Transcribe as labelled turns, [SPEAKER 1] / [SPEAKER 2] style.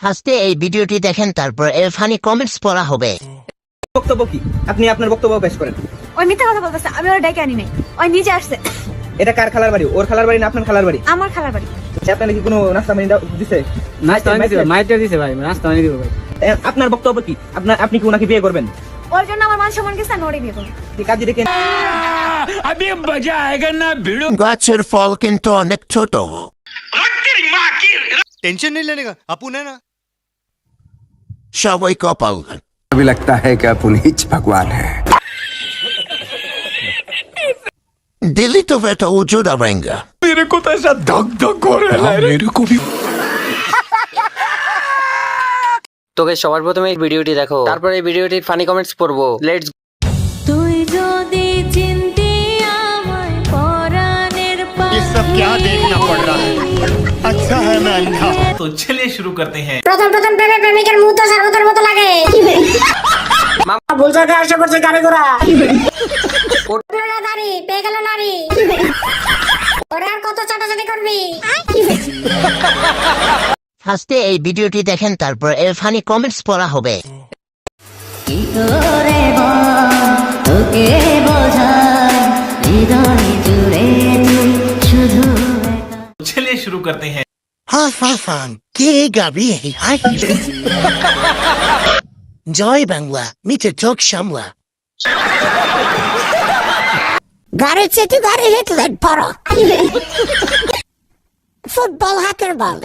[SPEAKER 1] ফার্স্টে এই ভিডিওটি দেখেন, তারপর এর ফানি কমেন্টস পড়া হবে।
[SPEAKER 2] বক্তব্য কি? আপনি আপনার বক্তব্য পেশ করেন।
[SPEAKER 3] ওই মিথ্যা কথা বলতেছে, আমি ওর ডেকে আনি নাই, ওই নিজে আসছে।
[SPEAKER 2] এটা কার খালার বাড়ি? ওর খালার বাড়ি না আপনার খালার বাড়ি?
[SPEAKER 3] আমার খালার বাড়ি।
[SPEAKER 2] আপনার কি কোনো নাস্তা পানি দিছে?
[SPEAKER 4] নাস্তা বানিয়ে দিবে, মাইটা দিছে ভাই, নাস্তা বানিয়ে দিবে ভাই।
[SPEAKER 2] আপনার বক্তব্য কি? আপনি কি ওনাকে বিয়ে করবেন?
[SPEAKER 3] ওর জন্য আমার মান সম্মান গেছে, আমি ওরে বিয়ে করবো।
[SPEAKER 2] কাজী ডেকে
[SPEAKER 1] গাছের ফল কিন্তু অনেক ছোট।
[SPEAKER 5] टेंशन नहीं लेने का अपुन है ना।
[SPEAKER 1] সবাই কপাল।
[SPEAKER 6] अभी लगता है कि पुनीच भगवान है।
[SPEAKER 1] दिल्ली तो बेटा वजूद आएगा।
[SPEAKER 6] मेरे को तो ऐसा धक धक हो रहा है, मेरे को भी।
[SPEAKER 7] তো গাইস, সবার প্রথমে এই ভিডিওটি দেখো, তারপর এই ভিডিওটির ফানি কমেন্টস পড়বো। লেটস
[SPEAKER 3] তুই যদি চিনতি আমায় পরাণের পানে,
[SPEAKER 5] ये सब क्या देखना पड़ रहा है। अच्छा है मैं अंधा।
[SPEAKER 8] तो चलिए शुरू करते हैं।
[SPEAKER 9] প্রথম প্রেমে প্রেমিকের মুখ তো সারবতের মতো লাগে। ভুল জায়গায় এসে পড়ছে গাড়ি ঘোড়া। দাঁড়ি পেয়ে গেল নারী। ওরে আর কত চাটাচাটি করবি?
[SPEAKER 1] ফার্স্টে এই ভিডিওটি দেখেন, তারপর এর ফানি কমেন্টস পড়া হবে।
[SPEAKER 9] কি করে তোকে বোঝাই হৃদয় জুড়ে তুই শুধু
[SPEAKER 8] तो चलिए शुरू करते हैं।
[SPEAKER 1] हाँ हाँ हाँ, কে গাবি হাই। জয় বাংলা, মিঠে চোখ সামলা।
[SPEAKER 9] গাড়ির চেটে গাড়ি হেডলাইট পড়ো। ফুটবল হাতের বল।